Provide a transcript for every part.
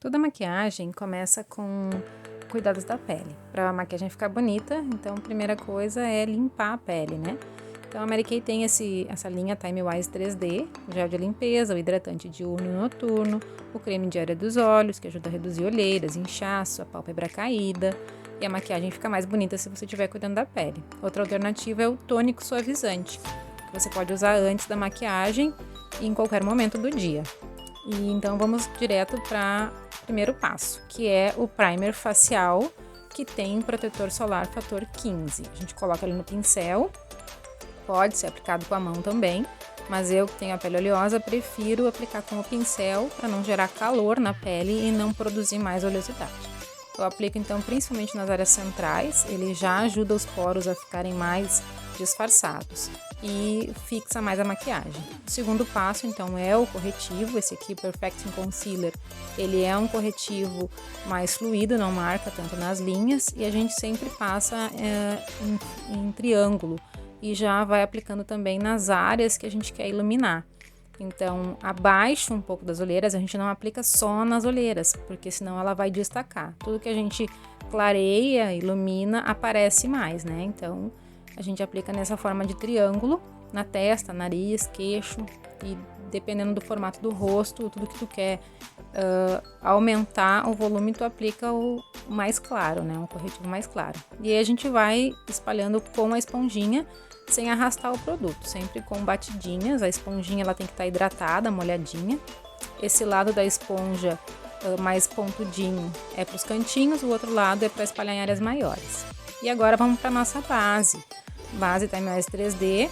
Toda maquiagem começa com cuidados da pele. Para a maquiagem ficar bonita, então a primeira coisa é limpar a pele, né? Então a Mary Kay tem essa linha Time Wise 3D, o gel de limpeza, o hidratante diurno e noturno, o creme de área dos olhos, que ajuda a reduzir olheiras, inchaço, a pálpebra caída, e a maquiagem fica mais bonita se você estiver cuidando da pele. Outra alternativa é o tônico suavizante, que você pode usar antes da maquiagem e em qualquer momento do dia. E então vamos direto para o primeiro passo, que é o primer facial, que tem protetor solar fator 15. A gente coloca ele no pincel, pode ser aplicado com a mão também, mas eu que tenho a pele oleosa prefiro aplicar com o pincel para não gerar calor na pele e não produzir mais oleosidade. Eu aplico então principalmente nas áreas centrais, ele já ajuda os poros a ficarem mais disfarçados e fixa mais a maquiagem. O segundo passo então é o corretivo, esse aqui Perfecting Concealer, ele é um corretivo mais fluido, não marca tanto nas linhas e a gente sempre passa em triângulo e já vai aplicando também nas áreas que a gente quer iluminar. Então, abaixo um pouco das olheiras, a gente não aplica só nas olheiras, porque senão ela vai destacar. Tudo que a gente clareia, ilumina, aparece mais, né? Então, a gente aplica nessa forma de triângulo, na testa, nariz, queixo, e dependendo do formato do rosto, tudo que tu quer aumentar o volume, tu aplica o mais claro, né? Um corretivo mais claro. E aí a gente vai espalhando com a esponjinha, sem arrastar o produto, sempre com batidinhas. A esponjinha ela tem que estar hidratada, molhadinha. Esse lado da esponja mais pontudinho é para os cantinhos, o outro lado é para espalhar em áreas maiores. E agora vamos para nossa base. Base Time Wise 3D,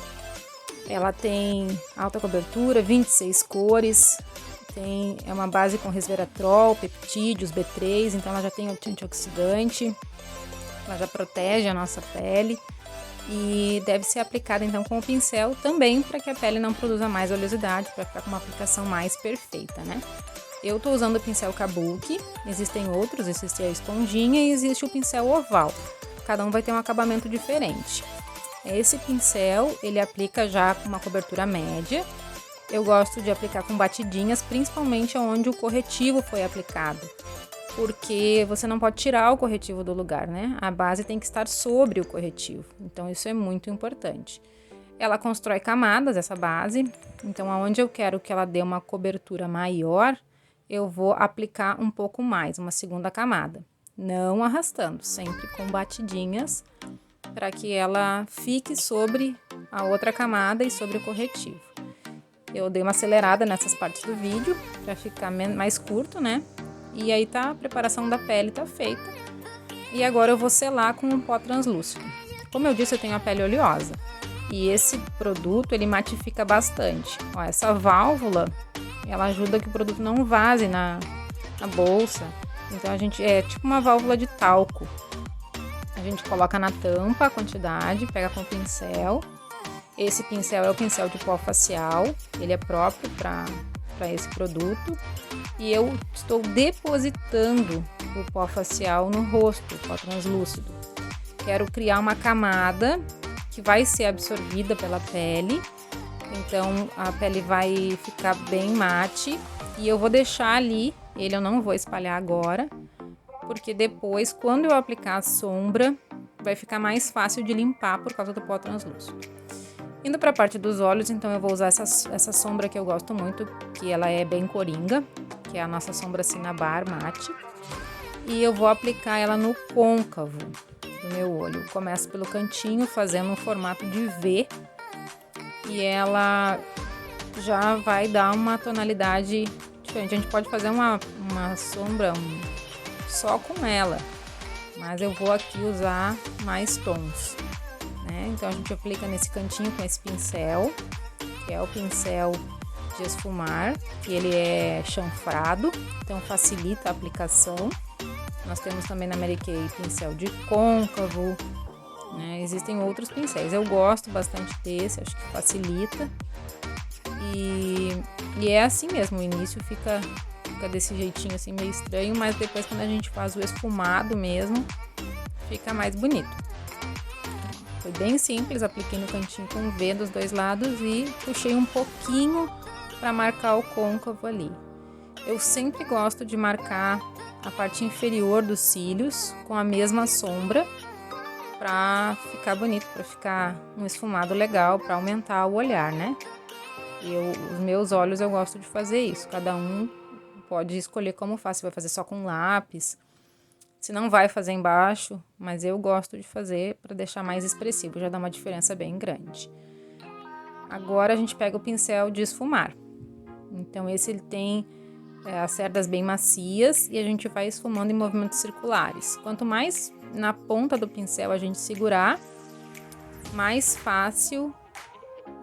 ela tem alta cobertura, 26 cores, é uma base com resveratrol, peptídeos, B3, então ela já tem antioxidante, ela já protege a nossa pele. E deve ser aplicada então com o pincel também para que a pele não produza mais oleosidade, para ficar com uma aplicação mais perfeita, né? Eu tô usando o pincel Kabuki, existem outros, existe a esponjinha e existe o pincel oval. Cada um vai ter um acabamento diferente. Esse pincel, ele aplica já com uma cobertura média. Eu gosto de aplicar com batidinhas, principalmente onde o corretivo foi aplicado, porque você não pode tirar o corretivo do lugar, né? A base tem que estar sobre o corretivo, então isso é muito importante. Ela constrói camadas, essa base, então aonde eu quero que ela dê uma cobertura maior, eu vou aplicar um pouco mais, uma segunda camada. Não arrastando, sempre com batidinhas, para que ela fique sobre a outra camada e sobre o corretivo. Eu dei uma acelerada nessas partes do vídeo, para ficar mais curto, né? E aí tá, a preparação da pele tá feita. E agora eu vou selar com um pó translúcido. Como eu disse, eu tenho a pele oleosa. E esse produto, ele matifica bastante. Ó, essa válvula, ela ajuda que o produto não vaze na bolsa. Então, é tipo uma válvula de talco. A gente coloca na tampa a quantidade, pega com o pincel. Esse pincel é o pincel de pó facial. Ele é próprio para esse produto. E eu estou depositando o pó facial no rosto, o pó translúcido. Quero criar uma camada que vai ser absorvida pela pele, então a pele vai ficar bem mate e eu vou deixar ali, ele eu não vou espalhar agora, porque depois, quando eu aplicar a sombra, vai ficar mais fácil de limpar por causa do pó translúcido. Indo para a parte dos olhos, então eu vou usar essa sombra que eu gosto muito, que ela é bem coringa, que é a nossa sombra Cinnabar Mate. E eu vou aplicar ela no côncavo do meu olho. Eu começo pelo cantinho, fazendo um formato de V. E ela já vai dar uma tonalidade diferente. A gente pode fazer uma sombra só com ela, mas eu vou aqui usar mais tons. Então a gente aplica nesse cantinho com esse pincel, que é o pincel de esfumar, que ele é chanfrado, então facilita a aplicação. Nós temos também na Mary Kay pincel de côncavo, né? Existem outros pincéis, eu gosto bastante desse, acho que facilita. E é assim mesmo, o início fica desse jeitinho assim meio estranho, mas depois quando a gente faz o esfumado mesmo, fica mais bonito. Foi bem simples, apliquei no cantinho com V dos dois lados e puxei um pouquinho para marcar o côncavo ali. Eu sempre gosto de marcar a parte inferior dos cílios com a mesma sombra para ficar bonito, para ficar um esfumado legal, para aumentar o olhar, né? Os meus olhos eu gosto de fazer isso, cada um pode escolher como faz, se vai fazer só com lápis, se não vai fazer embaixo, mas eu gosto de fazer para deixar mais expressivo, já dá uma diferença bem grande. Agora a gente pega o pincel de esfumar. Então esse ele tem as cerdas bem macias e a gente vai esfumando em movimentos circulares. Quanto mais na ponta do pincel a gente segurar, mais fácil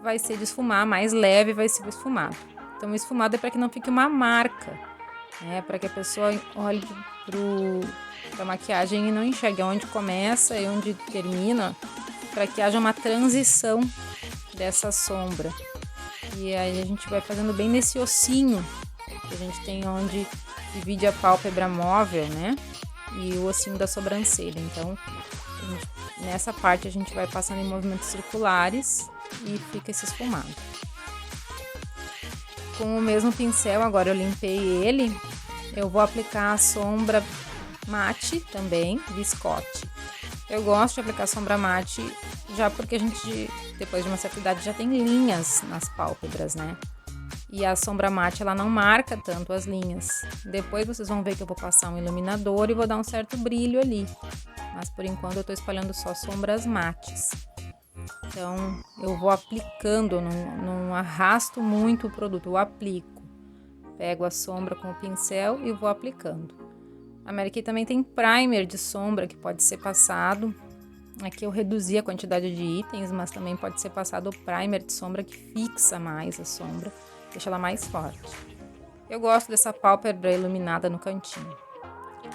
vai ser de esfumar, mais leve vai ser o esfumado. Então o esfumado é para que não fique uma marca, né? Para que a pessoa olhe para a maquiagem e não enxergue onde começa e onde termina, para que haja uma transição dessa sombra. E aí a gente vai fazendo bem nesse ossinho que a gente tem onde divide a pálpebra móvel, né? E o ossinho da sobrancelha. Então, nessa parte a gente vai passando em movimentos circulares e fica esse esfumado. Com o mesmo pincel, agora eu limpei ele, eu vou aplicar a sombra mate também, biscote. Eu gosto de aplicar sombra mate já porque a gente, depois de uma certa idade, já tem linhas nas pálpebras, né? E a sombra mate, ela não marca tanto as linhas. Depois vocês vão ver que eu vou passar um iluminador e vou dar um certo brilho ali. Mas por enquanto eu tô espalhando só sombras mates. Então eu vou aplicando, não arrasto muito o produto, eu aplico. Pego a sombra com o pincel e vou aplicando. A Mary Kay também tem primer de sombra que pode ser passado. Aqui eu reduzi a quantidade de itens, mas também pode ser passado o primer de sombra que fixa mais a sombra, deixa ela mais forte. Eu gosto dessa pálpebra iluminada no cantinho.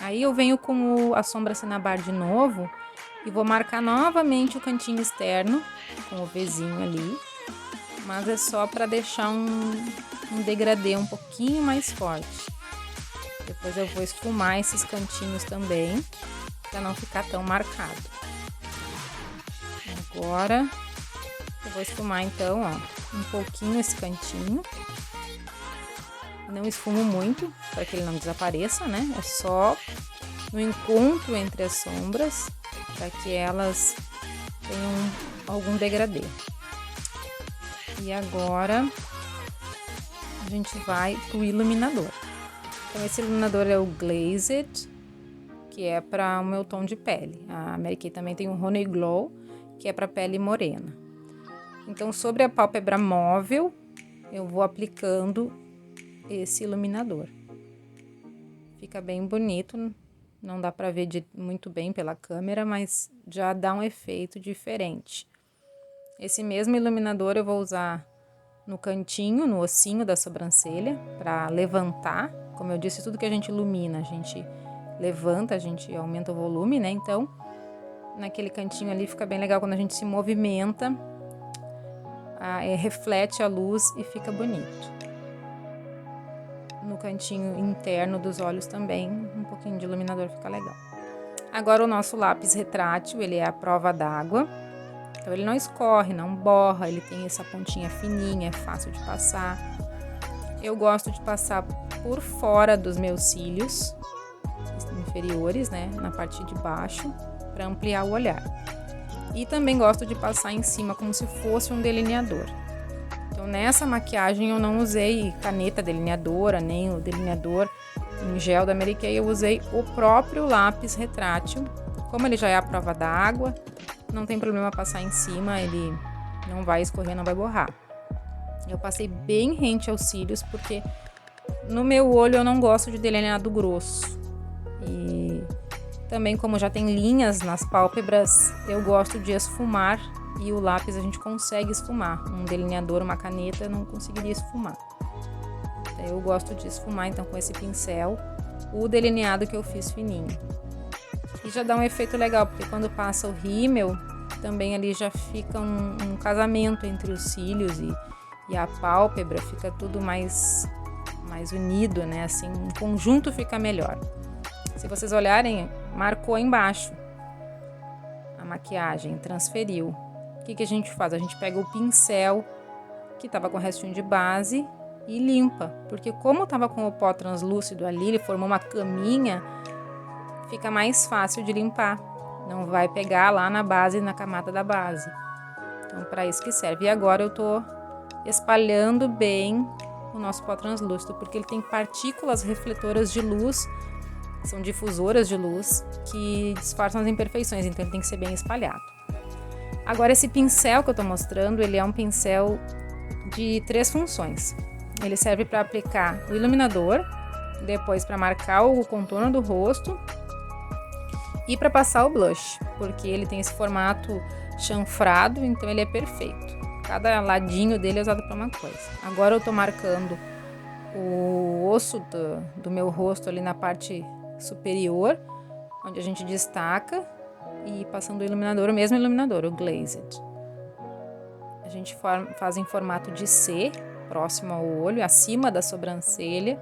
Aí eu venho com a sombra Cinnabar de novo e vou marcar novamente o cantinho externo com o Vzinho ali, mas é só para deixar um degradê um pouquinho mais forte. Depois eu vou esfumar esses cantinhos também, para não ficar tão marcado. Agora eu vou esfumar então, ó, um pouquinho esse cantinho. Não esfumo muito, para que ele não desapareça, né? É só no encontro entre as sombras, para que elas tenham algum degradê. E agora a gente vai pro iluminador. Então esse iluminador é o Glazed, que é para o meu tom de pele. A Mary Kay também tem o Honey Glow, que é para pele morena. Então sobre a pálpebra móvel, eu vou aplicando esse iluminador. Fica bem bonito, não dá para ver muito bem pela câmera, mas já dá um efeito diferente. Esse mesmo iluminador eu vou usar no cantinho, no ossinho da sobrancelha, para levantar. Como eu disse, tudo que a gente ilumina, a gente levanta, a gente aumenta o volume, né? Então, naquele cantinho ali fica bem legal quando a gente se movimenta, reflete a luz e fica bonito. No cantinho interno dos olhos também, um pouquinho de iluminador fica legal. Agora o nosso lápis retrátil, ele é a prova d'água. Então ele não escorre, não borra, ele tem essa pontinha fininha, é fácil de passar. Eu gosto de passar por fora dos meus cílios inferiores, né, na parte de baixo, para ampliar o olhar. E também gosto de passar em cima como se fosse um delineador. Então nessa maquiagem eu não usei caneta delineadora, nem o delineador em gel da Mary Kay, eu usei o próprio lápis retrátil. Como ele já é a prova d'água, não tem problema passar em cima, ele não vai escorrer, não vai borrar. Eu passei bem rente aos cílios, porque no meu olho eu não gosto de delineado grosso. E também, como já tem linhas nas pálpebras, eu gosto de esfumar, e o lápis a gente consegue esfumar. Um delineador, uma caneta, não conseguiria esfumar. Eu gosto de esfumar, então, com esse pincel, o delineado que eu fiz fininho. E já dá um efeito legal, porque quando passa o rímel, também ali já fica um casamento entre os cílios e a pálpebra, fica tudo mais unido, né? Assim, um conjunto fica melhor. Se vocês olharem, marcou embaixo. maquiagem, transferiu. O que a gente faz? A gente pega o pincel que tava com restinho de base e limpa, porque como tava com o pó translúcido ali, ele formou uma caminha, fica mais fácil de limpar. Não vai pegar lá na base, na camada da base. Então, para isso que serve. E agora eu tô espalhando bem o nosso pó translúcido, porque ele tem partículas refletoras de luz, são difusoras de luz, que disfarçam as imperfeições, então ele tem que ser bem espalhado. Agora, esse pincel que eu tô mostrando, ele é um pincel de 3 funções. Ele serve para aplicar o iluminador, depois para marcar o contorno do rosto e para passar o blush, porque ele tem esse formato chanfrado, então ele é perfeito. Cada ladinho dele é usado para uma coisa. Agora eu tô marcando o osso do meu rosto ali na parte superior, onde a gente destaca, e passando o iluminador, o mesmo iluminador, o Glazed. A gente faz em formato de C, próximo ao olho, acima da sobrancelha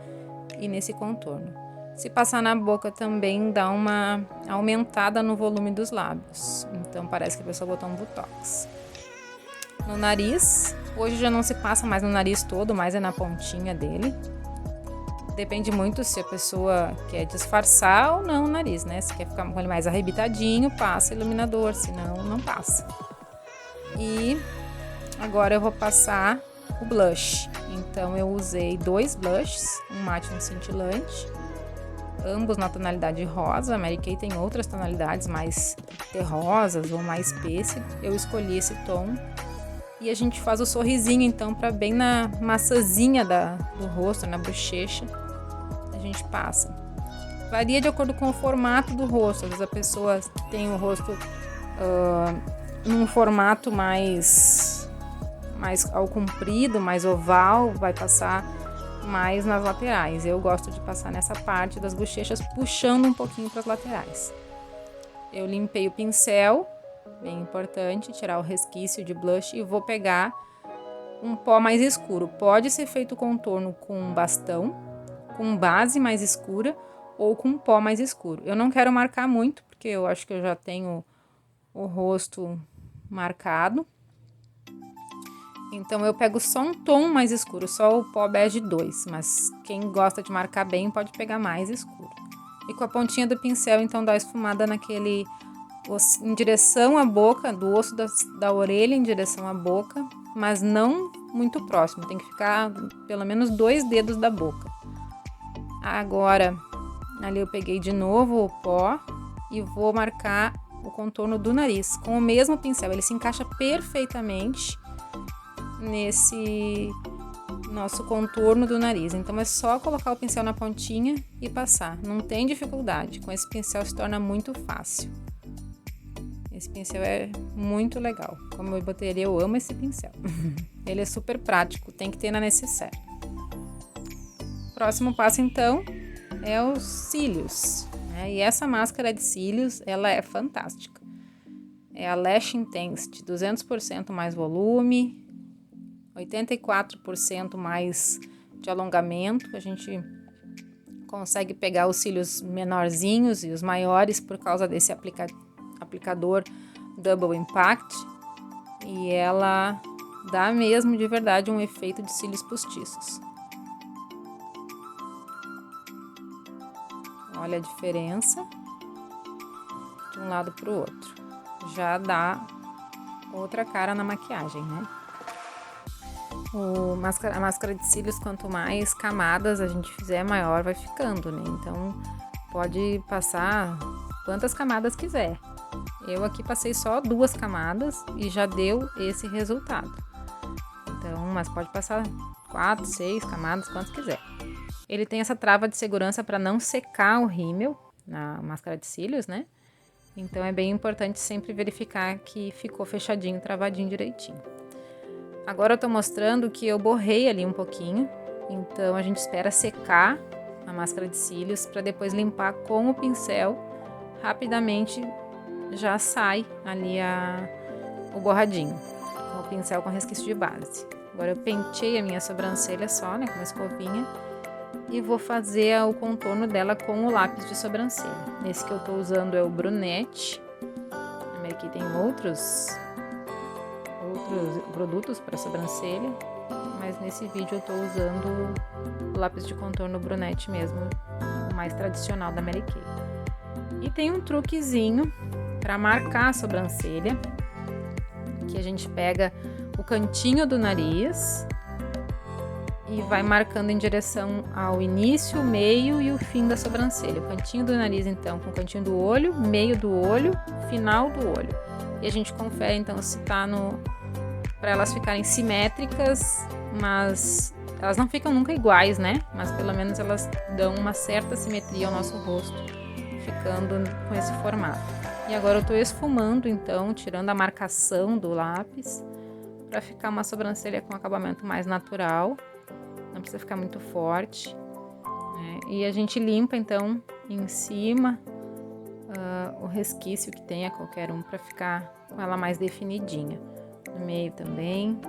e nesse contorno. Se passar na boca também dá uma aumentada no volume dos lábios, então parece que a pessoa botou um botox. No nariz, hoje já não se passa mais no nariz todo, mais é na pontinha dele. Depende muito se a pessoa quer disfarçar ou não o nariz, né? Se quer ficar com ele mais arrebitadinho, passa iluminador, senão não passa. E agora eu vou passar o blush. Então eu usei 2 blushes, um mate e um cintilante, ambos na tonalidade rosa. A Mary Kay tem outras tonalidades mais terrosas ou mais pêssego. Eu escolhi esse tom. E a gente faz o sorrisinho, então, para bem na maçãzinha do rosto, na bochecha, a gente passa. Varia de acordo com o formato do rosto. Às vezes a pessoa tem o rosto num formato mais ao comprido, mais oval, vai passar mais nas laterais. Eu gosto de passar nessa parte das bochechas, puxando um pouquinho para as laterais. Eu limpei o pincel, bem importante, tirar o resquício de blush, e vou pegar um pó mais escuro. Pode ser feito o contorno com bastão, com base mais escura ou com pó mais escuro. Eu não quero marcar muito, porque eu acho que eu já tenho o rosto marcado. Então eu pego só um tom mais escuro, só o pó bege 2, mas quem gosta de marcar bem pode pegar mais escuro. E com a pontinha do pincel, então, dá esfumada em direção à boca, do osso da orelha em direção à boca, mas não muito próximo, tem que ficar pelo menos 2 dedos da boca. Agora, ali eu peguei de novo o pó e vou marcar o contorno do nariz com o mesmo pincel. Ele se encaixa perfeitamente nesse nosso contorno do nariz, então é só colocar o pincel na pontinha e passar, não tem dificuldade. Com esse pincel se torna muito fácil. Esse pincel é muito legal. Como eu bateria, eu amo esse pincel. Ele é super prático, tem que ter na necessaire. Próximo passo, então, é os cílios, né? E essa máscara de cílios, ela é fantástica. É a Lash Intensity, 200% mais volume, 84% mais de alongamento. A gente consegue pegar os cílios menorzinhos e os maiores por causa desse aplicador Double Impact, e ela dá mesmo de verdade um efeito de cílios postiços. Olha a diferença de um lado para o outro, já dá outra cara na maquiagem, né? A máscara de cílios, quanto mais camadas a gente fizer, maior vai ficando, né? Então pode passar quantas camadas quiser. Eu aqui passei só 2 camadas e já deu esse resultado. Então, mas pode passar 4, 6 camadas, quantas quiser. Ele tem essa trava de segurança para não secar o rímel na máscara de cílios, né? Então é bem importante sempre verificar que ficou fechadinho, travadinho direitinho. Agora eu tô mostrando que eu borrei ali um pouquinho, então a gente espera secar a máscara de cílios para depois limpar com o pincel. Rapidamente já sai ali o borradinho, com o pincel com resquício de base. Agora eu pentei a minha sobrancelha só, né, com uma escovinha, e vou fazer o contorno dela com o lápis de sobrancelha. Esse que eu tô usando é o Brunette. A Mary Kay tem outros produtos para sobrancelha, mas nesse vídeo eu tô usando o lápis de contorno brunete mesmo, o mais tradicional da Mary Kay. E tem um truquezinho para marcar a sobrancelha, que a gente pega o cantinho do nariz e vai marcando em direção ao início, meio e o fim da sobrancelha. O cantinho do nariz, então, com o cantinho do olho, meio do olho, final do olho. E a gente confere, então, se tá para elas ficarem simétricas, mas elas não ficam nunca iguais, né? Mas pelo menos elas dão uma certa simetria ao nosso rosto, ficando com esse formato. E agora eu tô esfumando, então, tirando a marcação do lápis, para ficar uma sobrancelha com acabamento mais natural. Não precisa ficar muito forte, né? E a gente limpa, então, em cima o resquício que tenha, qualquer um, para ficar com ela mais definidinha. No meio também.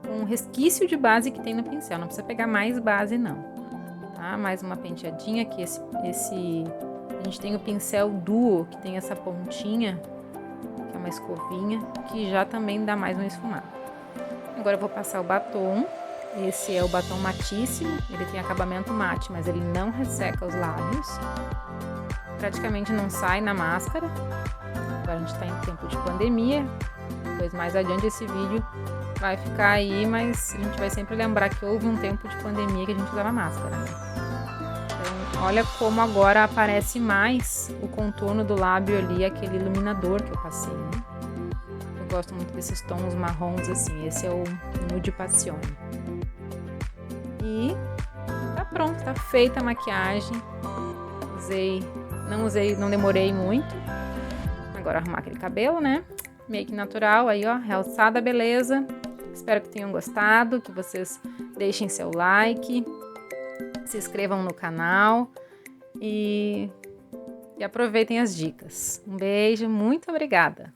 Um resquício de base que tem no pincel, não precisa pegar mais base não, tá? Mais uma penteadinha aqui, a gente tem o pincel Duo, que tem essa pontinha, que é uma escovinha, que já também dá mais um esfumado. Agora eu vou passar o batom. Esse é o batom matíssimo, ele tem acabamento mate, mas ele não resseca os lábios. Praticamente não sai na máscara. Agora a gente tá em tempo de pandemia. Depois, mais adiante, esse vídeo vai ficar aí, mas a gente vai sempre lembrar que houve um tempo de pandemia que a gente usava máscara, né? Então, olha como agora aparece mais o contorno do lábio ali, aquele iluminador que eu passei, né? Eu gosto muito desses tons marrons assim, esse é o Nude Passione. E tá pronto, tá feita a maquiagem. Não demorei muito. Agora arrumar aquele cabelo, né? Make natural, aí ó, realçada a beleza. Espero que tenham gostado, que vocês deixem seu like, se inscrevam no canal e aproveitem as dicas. Um beijo, muito obrigada!